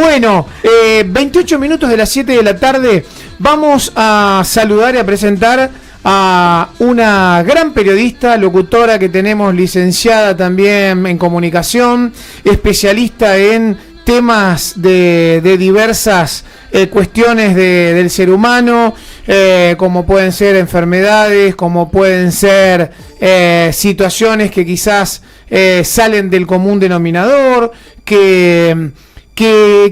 Bueno, 28 minutos de las 7 de la tarde, vamos a saludar y a presentar a una gran periodista, locutora que tenemos, licenciada también en comunicación, especialista en temas de diversas cuestiones del ser humano, como pueden ser enfermedades, como pueden ser situaciones que quizás salen del común denominador, que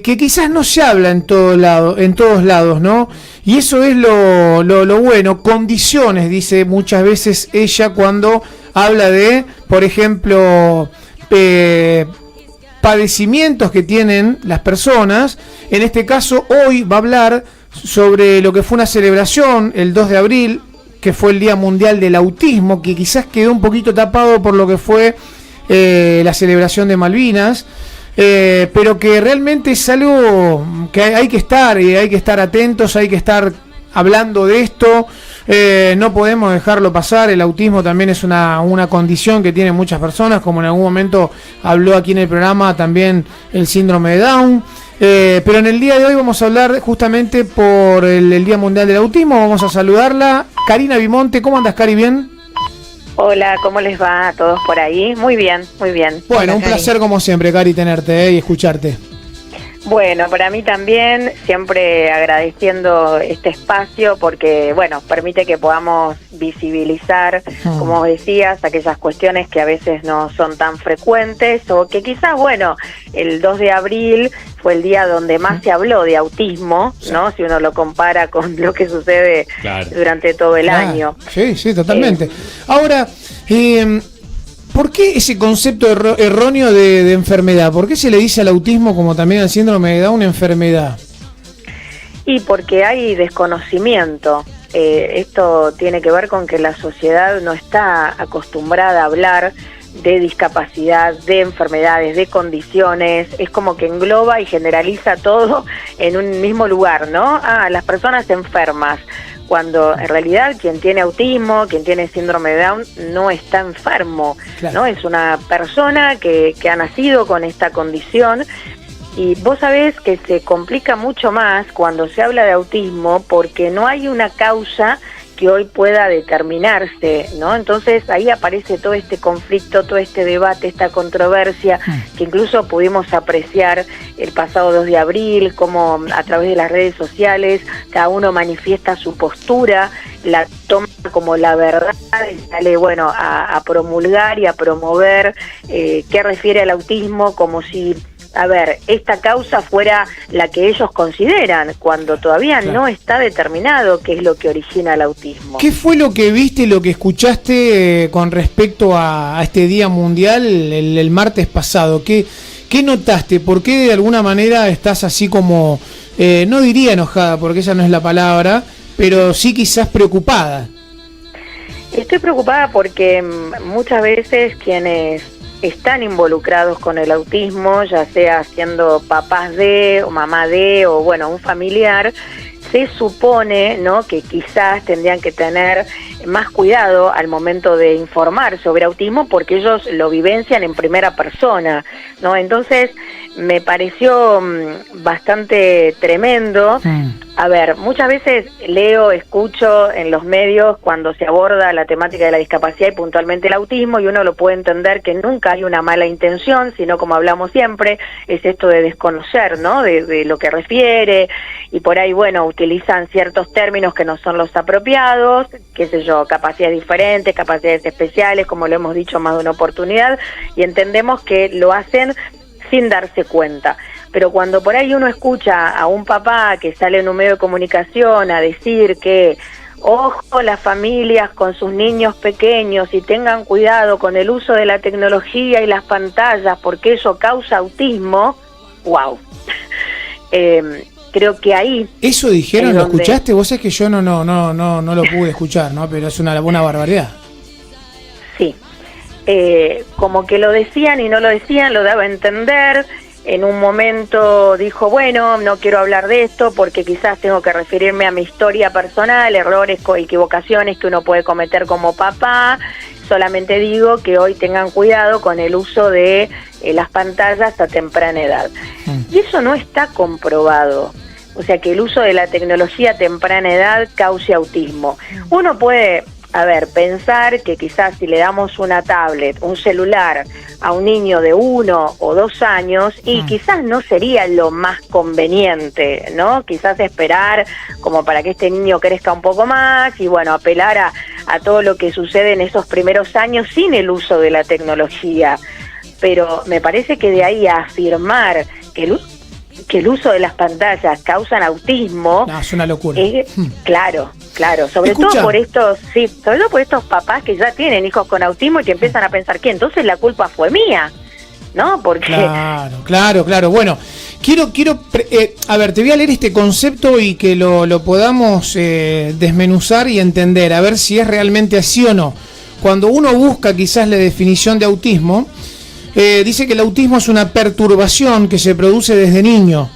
quizás no se habla en todos lados, ¿no? Y eso es lo bueno. Condiciones, dice muchas veces ella cuando habla de, por ejemplo, padecimientos que tienen las personas. En este caso, hoy va a hablar sobre lo que fue una celebración el 2 de abril, que fue el Día Mundial del Autismo, que quizás quedó un poquito tapado por lo que fue la celebración de Malvinas. Pero que realmente es algo que hay que estar atentos, hay que estar hablando de esto, no podemos dejarlo pasar. El autismo también es una condición que tienen muchas personas, como en algún momento habló aquí en el programa también el síndrome de Down, pero en el día de hoy vamos a hablar justamente por el Día Mundial del Autismo. Vamos a saludarla, Karina Bimonte. ¿Cómo andas, Cari? ¿Bien? Hola, ¿cómo les va a todos por ahí? Muy bien, muy bien. Bueno, hola, un placer como siempre, Cari, tenerte y escucharte. Bueno, para mí también, siempre agradeciendo este espacio porque, bueno, permite que podamos visibilizar, como decías, aquellas cuestiones que a veces no son tan frecuentes o que quizás, bueno, el 2 de abril fue el día donde más se habló de autismo, ¿no? Si uno lo compara con lo que sucede durante todo el año. Sí, totalmente. Ahora, ¿por qué ese concepto erróneo de enfermedad? ¿Por qué se le dice al autismo, como también al síndrome de Down, enfermedad? Y porque hay desconocimiento. Esto tiene que ver con que la sociedad no está acostumbrada a hablar de discapacidad, de enfermedades, de condiciones. Es como que engloba y generaliza todo en un mismo lugar, ¿no? Las personas enfermas, cuando en realidad quien tiene autismo, quien tiene síndrome de Down, no está enfermo, ¿no? Es una persona que ha nacido con esta condición. Y vos sabés que se complica mucho más cuando se habla de autismo porque no hay una causa que hoy pueda determinarse, ¿no? Entonces ahí aparece todo este conflicto, todo este debate, esta controversia que incluso pudimos apreciar el pasado 2 de abril, como a través de las redes sociales cada uno manifiesta su postura, la toma como la verdad y sale, bueno, a promulgar y a promover qué refiere al autismo como si, a ver, esta causa fuera la que ellos consideran, cuando todavía no está determinado qué es lo que origina el autismo. ¿Qué fue lo que viste y lo que escuchaste con respecto a este Día Mundial el martes pasado? ¿Qué notaste? ¿Por qué de alguna manera estás así como, no diría enojada, porque esa no es la palabra, pero sí quizás preocupada? Estoy preocupada porque muchas veces quienes están involucrados con el autismo, ya sea siendo papás de o mamá de o bueno, un familiar, se supone, ¿no?, que quizás tendrían que tener más cuidado al momento de informar sobre autismo porque ellos lo vivencian en primera persona, ¿no? Entonces me pareció bastante tremendo. A ver, muchas veces leo, escucho en los medios cuando se aborda la temática de la discapacidad y puntualmente el autismo, y uno lo puede entender que nunca hay una mala intención, sino, como hablamos siempre, es esto de desconocer, ¿no?, de lo que refiere, y por ahí, bueno, utilizan ciertos términos que no son los apropiados, qué sé yo, capacidades diferentes, capacidades especiales, como lo hemos dicho más de una oportunidad, y entendemos que lo hacen sin darse cuenta. Pero cuando por ahí uno escucha a un papá que sale en un medio de comunicación a decir que ojo las familias con sus niños pequeños y tengan cuidado con el uso de la tecnología y las pantallas porque eso causa autismo, wow. Creo que ahí... ¿Eso dijeron? ¿Lo escuchaste? Vos sabés que yo no lo pude escuchar, ¿no? Pero es una barbaridad. Sí. Como que lo decían y no lo decían, lo daba a entender. En un momento dijo, bueno, no quiero hablar de esto porque quizás tengo que referirme a mi historia personal, errores o equivocaciones que uno puede cometer como papá. solamente digo que hoy tengan cuidado con el uso de las pantallas a temprana edad. Y eso no está comprobado. O sea, que el uso de la tecnología a temprana edad cause autismo. Uno puede, pensar que quizás si le damos una tablet, un celular a un niño de 1 o 2 años, y quizás no sería lo más conveniente, ¿no? Quizás esperar como para que este niño crezca un poco más y bueno, apelar a todo lo que sucede en esos primeros años sin el uso de la tecnología. Pero me parece que de ahí a afirmar que el uso de las pantallas causan autismo, no, es una locura. Claro, sobre todo por estos papás que ya tienen hijos con autismo y que empiezan a pensar que entonces la culpa fue mía, ¿no? Porque claro. Bueno, quiero te voy a leer este concepto y que lo podamos desmenuzar y entender, a ver si es realmente así o no. Cuando uno busca quizás la definición de autismo, dice que el autismo es una perturbación que se produce desde niño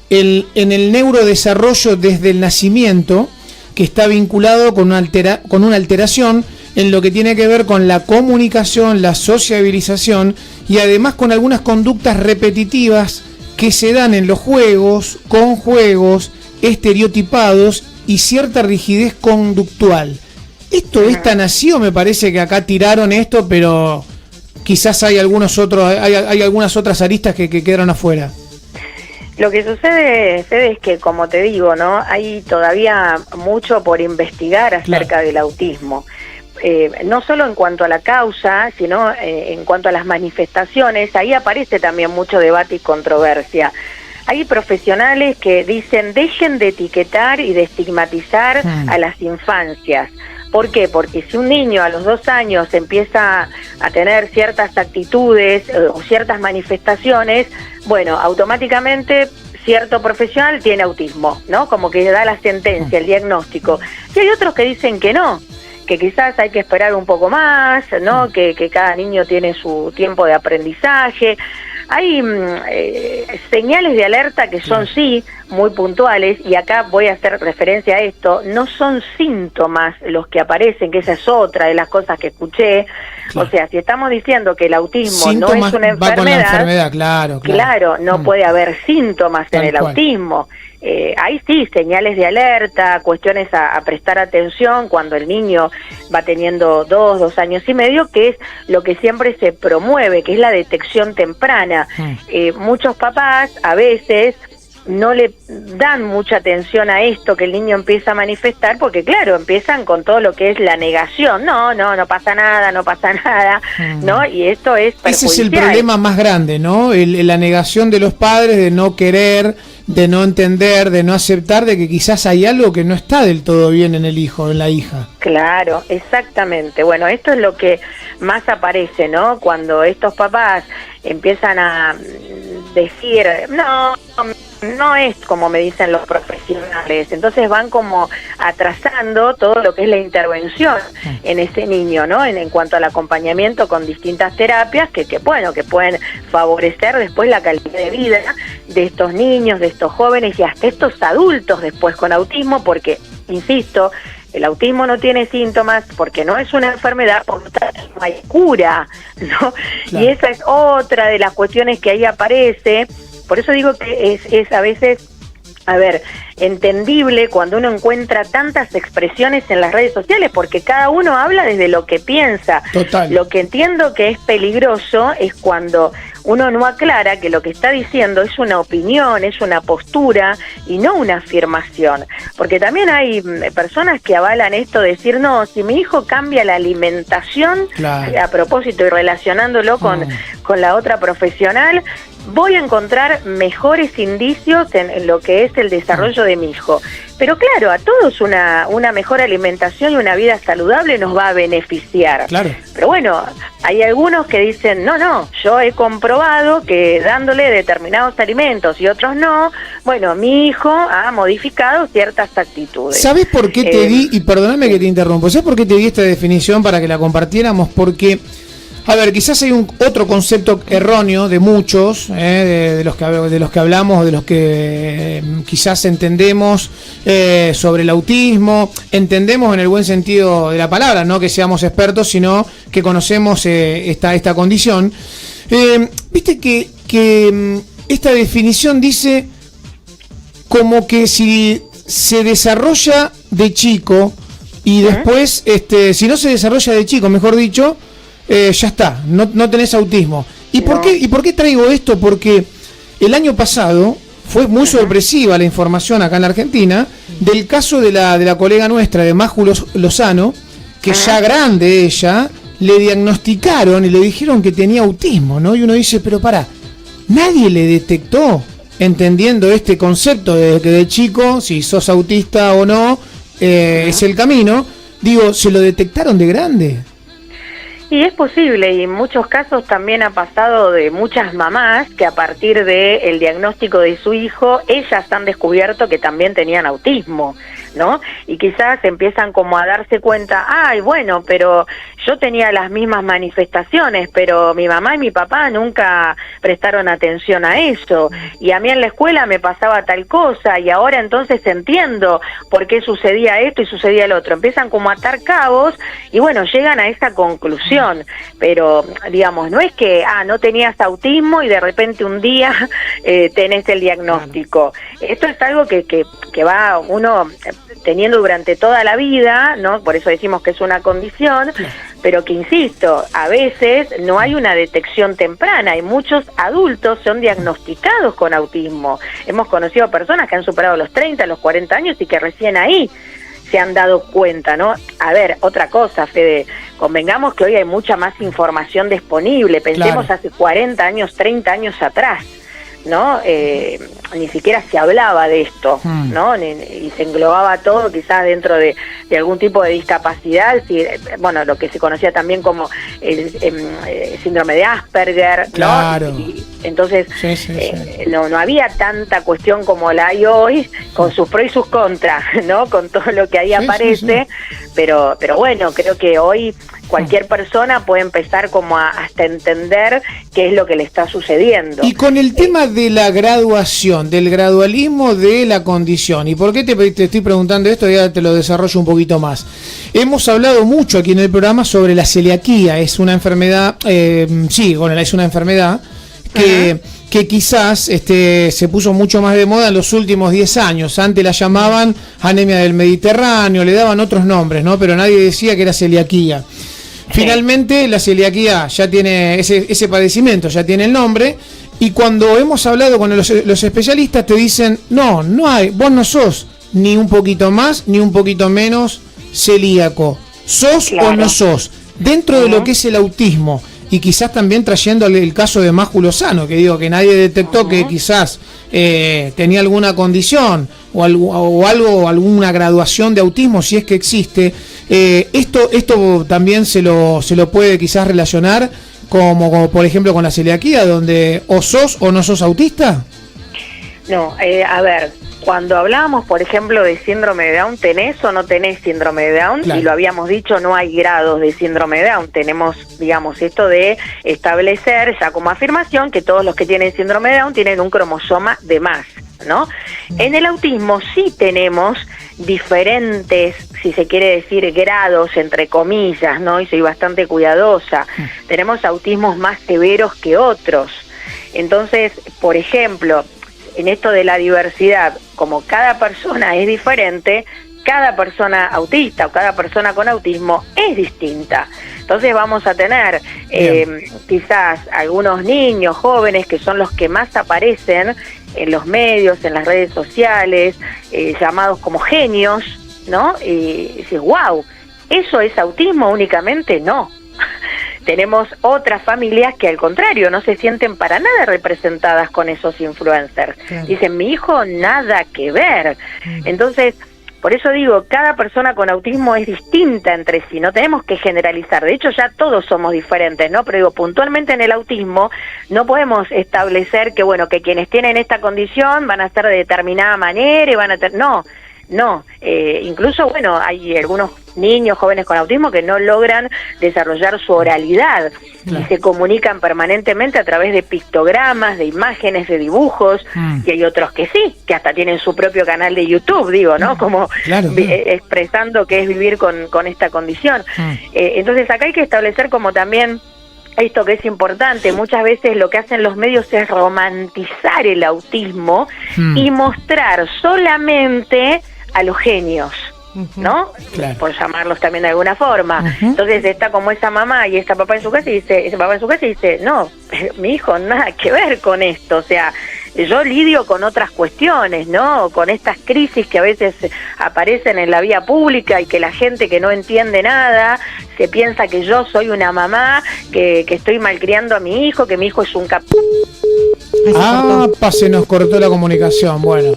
en el neurodesarrollo desde el nacimiento, que está vinculado con una alteración en lo que tiene que ver con la comunicación, la sociabilización y además con algunas conductas repetitivas que se dan en los juegos, con juegos estereotipados y cierta rigidez conductual. ¿Esto es tan así o me parece que acá tiraron esto, pero quizás hay algunas otras aristas que quedaron afuera? Lo que sucede, Fede, es que, como te digo, ¿no? Hay todavía mucho por investigar acerca del autismo. No solo en cuanto a la causa, sino en cuanto a las manifestaciones. Ahí aparece también mucho debate y controversia. Hay profesionales que dicen, dejen de etiquetar y de estigmatizar a las infancias. ¿Por qué? Porque si un niño a los 2 años empieza a tener ciertas actitudes o ciertas manifestaciones, bueno, automáticamente cierto profesional tiene autismo, ¿no? Como que da la sentencia, el diagnóstico. Y hay otros que dicen que no, que quizás hay que esperar un poco más, ¿no? Que cada niño tiene su tiempo de aprendizaje. Hay señales de alerta que son sí muy puntuales, y acá voy a hacer referencia a esto, no son síntomas los que aparecen, que esa es otra de las cosas que escuché. O sea, si estamos diciendo que el autismo síntomas no es una enfermedad, va con la enfermedad, claro, no puede haber síntomas en el autismo. Hay sí señales de alerta, cuestiones a prestar atención cuando el niño va teniendo 2 años y medio, que es lo que siempre se promueve, que es la detección temprana. Muchos papás a veces no le dan mucha atención a esto que el niño empieza a manifestar, porque claro, empiezan con todo lo que es la negación, no pasa nada, ¿no? Y esto es perjudicial. Ese es el problema más grande, ¿no? La negación de los padres de no querer, de no entender, de no aceptar, de que quizás hay algo que no está del todo bien en el hijo, en la hija. Claro, exactamente. Bueno, esto es lo que más aparece, ¿no? Cuando estos papás empiezan a decir, no es como me dicen los profesionales, entonces van como atrasando todo lo que es la intervención en ese niño, ¿no? En cuanto al acompañamiento con distintas terapias que pueden favorecer después la calidad de vida de estos niños, de estos jóvenes y hasta estos adultos después con autismo, porque, insisto, el autismo no tiene síntomas porque no es una enfermedad, por lo tanto no hay cura, ¿no? Claro. Y esa es otra de las cuestiones que ahí aparece. Por eso digo que es a veces, entendible cuando uno encuentra tantas expresiones en las redes sociales, porque cada uno habla desde lo que piensa. Total. Lo que entiendo que es peligroso es cuando uno no aclara que lo que está diciendo es una opinión, es una postura y no una afirmación. Porque también hay personas que avalan esto de decir, no, si mi hijo cambia la alimentación, claro, a propósito y relacionándolo con la otra profesional, voy a encontrar mejores indicios en lo que es el desarrollo de mi hijo. Pero claro, a todos una mejor alimentación y una vida saludable nos va a beneficiar. Claro. Pero bueno, hay algunos que dicen, no, yo he comprobado que dándole determinados alimentos y otros no, bueno, mi hijo ha modificado ciertas actitudes. ¿Sabes por qué te di, y perdóname que te interrumpo, ¿sabes por qué te di esta definición para que la compartiéramos? Porque A ver, quizás hay otro concepto erróneo de muchos, de los que hablamos, de los que quizás entendemos sobre el autismo, entendemos en el buen sentido de la palabra, no que seamos expertos, sino que conocemos esta condición. Viste que esta definición dice como que si se desarrolla de chico y después, si no se desarrolla de chico, mejor dicho, ya está, no tenés autismo. ¿Y por qué traigo esto? Porque el año pasado fue muy sorpresiva la información acá en la Argentina del caso de la colega nuestra, de Máju Lozano, que ya grande ella, le diagnosticaron y le dijeron que tenía autismo, ¿no? Y uno dice, pero pará, nadie le detectó, entendiendo este concepto de que de chico, si sos autista o no, es el camino. Digo, ¿se lo detectaron de grande? Y es posible, y en muchos casos también ha pasado de muchas mamás que a partir del diagnóstico de su hijo, ellas han descubierto que también tenían autismo, ¿no? Y quizás empiezan como a darse cuenta, ay, bueno, pero yo tenía las mismas manifestaciones, pero mi mamá y mi papá nunca prestaron atención a eso, y a mí en la escuela me pasaba tal cosa, y ahora entonces entiendo por qué sucedía esto y sucedía el otro. Empiezan como a atar cabos, y bueno, llegan a esa conclusión, pero digamos, no es que, no tenías autismo y de repente un día tenés el diagnóstico. Esto es algo que va uno teniendo durante toda la vida, ¿no? Por eso decimos que es una condición, pero que, insisto, a veces no hay una detección temprana y muchos adultos son diagnosticados con autismo. Hemos conocido personas que han superado los 30, los 40 años y que recién ahí se han dado cuenta, ¿no? A ver, otra cosa, Fede, convengamos que hoy hay mucha más información disponible, pensemos hace 40 años, 30 años atrás, ¿no? Ni siquiera se hablaba de esto, ¿no? Y se englobaba todo quizás dentro de algún tipo de discapacidad, bueno, lo que se conocía también como el síndrome de Asperger, ¿no? Claro. Y entonces no había tanta cuestión como la hay hoy, con sus pros y sus contras, ¿no? Con todo lo que ahí aparece, pero bueno, creo que hoy cualquier persona puede empezar como hasta entender qué es lo que le está sucediendo. Y con el tema de la graduación, del gradualismo de la condición, ¿y por qué te estoy preguntando esto? Ya te lo desarrollo un poquito más. Hemos hablado mucho aquí en el programa sobre la celiaquía, es una enfermedad, es una enfermedad que quizás se puso mucho más de moda en los últimos 10 años. Antes la llamaban anemia del Mediterráneo, le daban otros nombres, ¿no? Pero nadie decía que era celiaquía. Finalmente la celiaquía ya tiene ese padecimiento, ya tiene el nombre, y cuando hemos hablado con los especialistas te dicen, no hay, vos no sos ni un poquito más ni un poquito menos celíaco, sos o no sos, dentro de lo que es el autismo. Y quizás también trayendo el caso de Máju Lozano, que digo que nadie detectó que quizás tenía alguna condición o alguna graduación de autismo, si es que existe. Esto también se lo puede quizás relacionar como por ejemplo con la celiaquía, donde o sos o no sos autista. No, a ver, cuando hablábamos, por ejemplo, de síndrome de Down, ¿tenés o no tenés síndrome de Down? Claro. Y lo habíamos dicho, no hay grados de síndrome de Down. Tenemos, digamos, esto de establecer ya como afirmación que todos los que tienen síndrome de Down tienen un cromosoma de más, ¿no? En el autismo sí tenemos diferentes, si se quiere decir, grados, entre comillas, ¿no? Y soy bastante cuidadosa. Tenemos autismos más severos que otros. Entonces, por ejemplo, en esto de la diversidad, como cada persona es diferente, cada persona autista o cada persona con autismo es distinta. Entonces vamos a tener quizás algunos niños, jóvenes, que son los que más aparecen en los medios, en las redes sociales, llamados como genios, ¿no? Y dices, wow, ¿eso es autismo únicamente? No. Tenemos otras familias que al contrario no se sienten para nada representadas con esos influencers. Claro. Dicen, mi hijo nada que ver. Entonces, por eso digo, cada persona con autismo es distinta entre sí, no tenemos que generalizar. De hecho, ya todos somos diferentes, ¿no? Pero digo, puntualmente en el autismo no podemos establecer que, bueno, que quienes tienen esta condición van a ser de determinada manera y van a tener... No, no. Incluso, bueno, hay algunos niños, jóvenes con autismo que no logran desarrollar su oralidad y se comunican permanentemente a través de pictogramas, de imágenes, de dibujos, y hay otros que sí, que hasta tienen su propio canal de YouTube, digo, ¿no? Como expresando qué es vivir con esta condición. Entonces acá hay que establecer como también esto que es importante. Muchas veces lo que hacen los medios es romantizar el autismo y mostrar solamente a los genios, ¿no? Claro. Por llamarlos también de alguna forma. Entonces está como esa mamá y ese papá en su casa y dice, no, mi hijo nada que ver con esto, o sea, yo lidio con otras cuestiones, ¿no? Con estas crisis que a veces aparecen en la vía pública y que la gente que no entiende nada se piensa que yo soy una mamá que estoy malcriando a mi hijo, que mi hijo es un se nos cortó la comunicación. Bueno,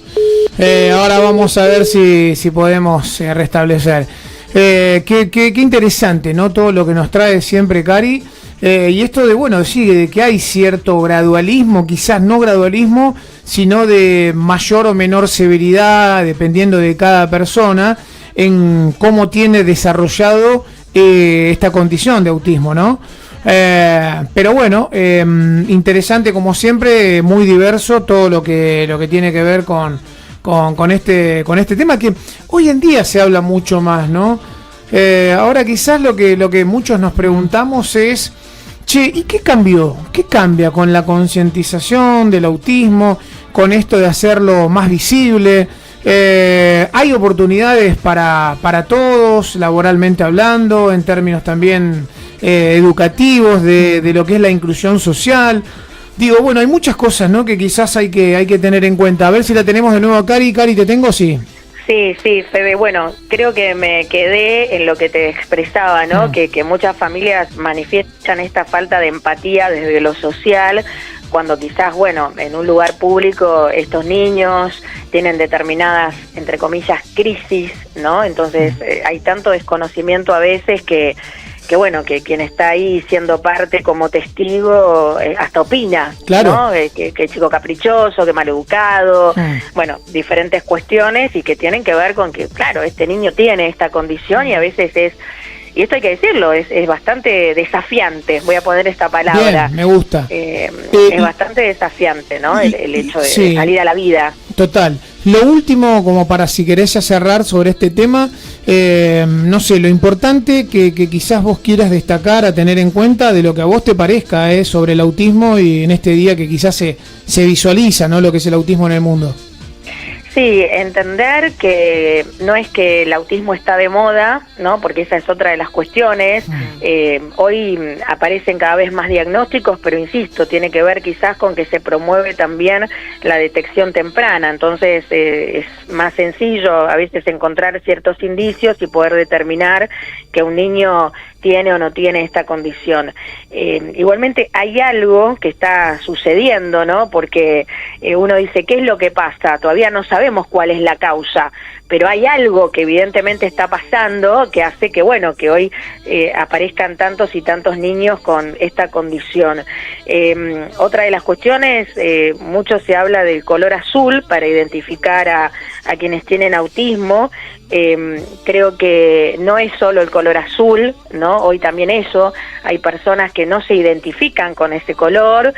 ahora vamos a ver si podemos restablecer. Qué interesante, ¿no? Todo lo que nos trae siempre Cari. Y esto de que hay cierto gradualismo, quizás no gradualismo, sino de mayor o menor severidad, dependiendo de cada persona, en cómo tiene desarrollado esta condición de autismo, ¿no? Pero bueno, interesante como siempre, muy diverso todo lo que tiene que ver con este tema, que hoy en día se habla mucho más, ¿no? Ahora quizás lo que muchos nos preguntamos es, ¿y qué cambió? ¿Qué cambia con la concientización del autismo, con esto de hacerlo más visible? Hay oportunidades para todos, laboralmente hablando, en términos también educativos, de lo que es la inclusión social. Digo, hay muchas cosas, ¿no?, que quizás hay que tener en cuenta. A ver si la tenemos de nuevo a Cari. Cari, ¿te tengo? Sí. Sí, Fede, bueno, creo que me quedé en lo que te expresaba, ¿no? Que muchas familias manifiestan esta falta de empatía desde lo social, cuando quizás, en un lugar público estos niños tienen determinadas, entre comillas, crisis, ¿no? Entonces hay tanto desconocimiento a veces que quien está ahí siendo parte como testigo hasta opina, claro, ¿no? Que chico caprichoso, que maleducado, diferentes cuestiones y que tienen que ver con que, claro, este niño tiene esta condición y a veces y esto hay que decirlo, es bastante desafiante, voy a poner esta palabra. Bien, me gusta. Es bastante desafiante, ¿no? El hecho de salir a la vida. Total. Lo último, como para si querés ya cerrar sobre este tema, no sé, lo importante que quizás vos quieras destacar, a tener en cuenta de lo que a vos te parezca sobre el autismo y en este día que quizás se visualiza, ¿no?, lo que es el autismo en el mundo. Sí, entender que no es que el autismo está de moda, ¿no? Porque esa es otra de las cuestiones. Hoy aparecen cada vez más diagnósticos, pero insisto, tiene que ver quizás con que se promueve también la detección temprana. Entonces es más sencillo a veces encontrar ciertos indicios y poder determinar que un niño tiene o no tiene esta condición. Igualmente hay algo que está sucediendo, ¿no? Porque uno dice, ¿qué es lo que pasa? Todavía no sabemos cuál es la causa, pero hay algo que evidentemente está pasando que hace que, que hoy aparezcan tantos y tantos niños con esta condición. Otra de las cuestiones, mucho se habla del color azul para identificar a quienes tienen autismo. Creo que no es solo el color azul, ¿no? Hoy también hay personas que no se identifican con ese color,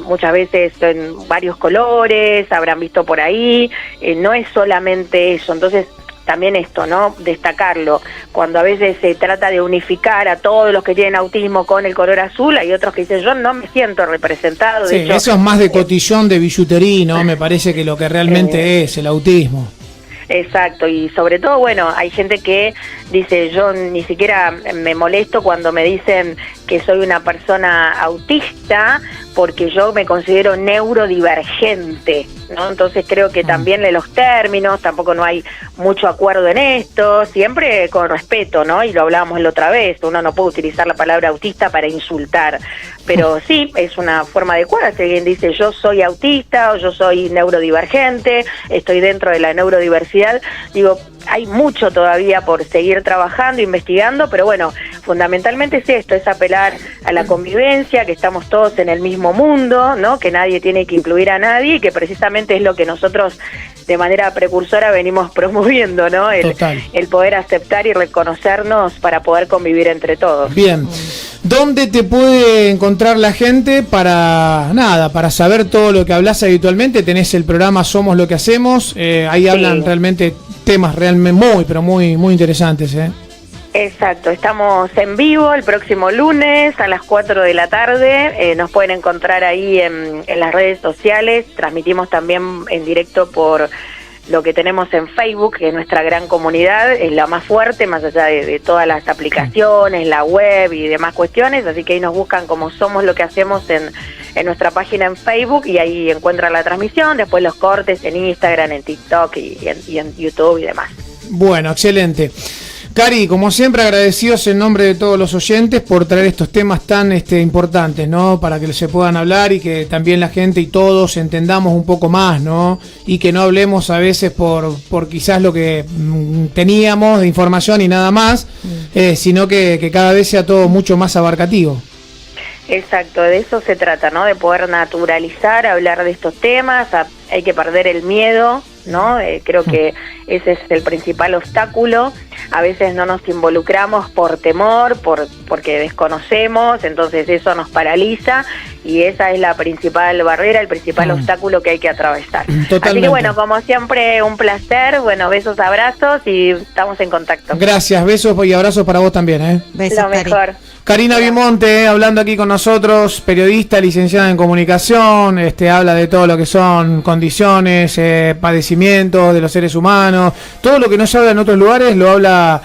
muchas veces son varios colores, habrán visto por ahí, no es solamente eso. Entonces también esto, ¿no?, destacarlo, cuando a veces se trata de unificar a todos los que tienen autismo con el color azul, hay otros que dicen, yo no me siento representado. Sí, hecho, eso es más de cotillón, de billutería, ¿no? Me parece que lo que realmente es el autismo. Exacto, y sobre todo, hay gente que dice, yo ni siquiera me molesto cuando me dicen que soy una persona autista porque yo me considero neurodivergente, ¿no? Entonces creo que también de los términos, tampoco no hay mucho acuerdo en esto, siempre con respeto, ¿no? Y lo hablábamos la otra vez, uno no puede utilizar la palabra autista para insultar, pero sí, es una forma adecuada. Si alguien dice yo soy autista o yo soy neurodivergente, estoy dentro de la neurodiversidad, digo, hay mucho todavía por seguir trabajando, investigando, pero fundamentalmente es esto, es apelar a la convivencia, que estamos todos en el mismo mundo, ¿no? Que nadie tiene que incluir a nadie y que precisamente es lo que nosotros de manera precursora venimos promoviendo, ¿no? El poder aceptar y reconocernos para poder convivir entre todos. Bien. ¿Dónde te puede encontrar la gente para saber todo lo que hablas habitualmente? Tenés el programa Somos lo que hacemos, ahí hablan realmente temas realmente muy interesantes, Exacto, estamos en vivo el próximo lunes a las 4 de la tarde, nos pueden encontrar ahí en las redes sociales, transmitimos también en directo por lo que tenemos en Facebook, que es nuestra gran comunidad, es la más fuerte, más allá de todas las aplicaciones, la web y demás cuestiones, así que ahí nos buscan como Somos lo que hacemos en nuestra página en Facebook y ahí encuentran la transmisión, después los cortes en Instagram, en TikTok y en YouTube y demás. Bueno, excelente. Cari, como siempre, agradecidos en nombre de todos los oyentes por traer estos temas tan importantes, ¿no? Para que se puedan hablar y que también la gente y todos entendamos un poco más, ¿no? Y que no hablemos a veces por quizás lo que teníamos de información y nada más, sino que cada vez sea todo mucho más abarcativo. Exacto, de eso se trata, ¿no? De poder naturalizar, hablar de estos temas, hay que perder el miedo, ¿no? Creo que ese es el principal obstáculo. A veces no nos involucramos por temor, porque desconocemos, entonces eso nos paraliza y esa es la principal barrera, el principal obstáculo que hay que atravesar. Totalmente. Así que bueno, como siempre, un placer, bueno, besos, abrazos y estamos en contacto. Gracias, besos y abrazos para vos también, Besos, lo mejor. Karina Bimonte, hablando aquí con nosotros, periodista, licenciada en comunicación, habla de todo lo que son condiciones, padecimientos de los seres humanos, todo lo que no se habla en otros lugares lo habla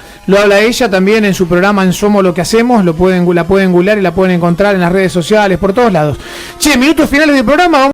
ella también en su programa en Somos lo que hacemos, la pueden googlear y la pueden encontrar en las redes sociales, por todos lados. Che, minutos finales del programa.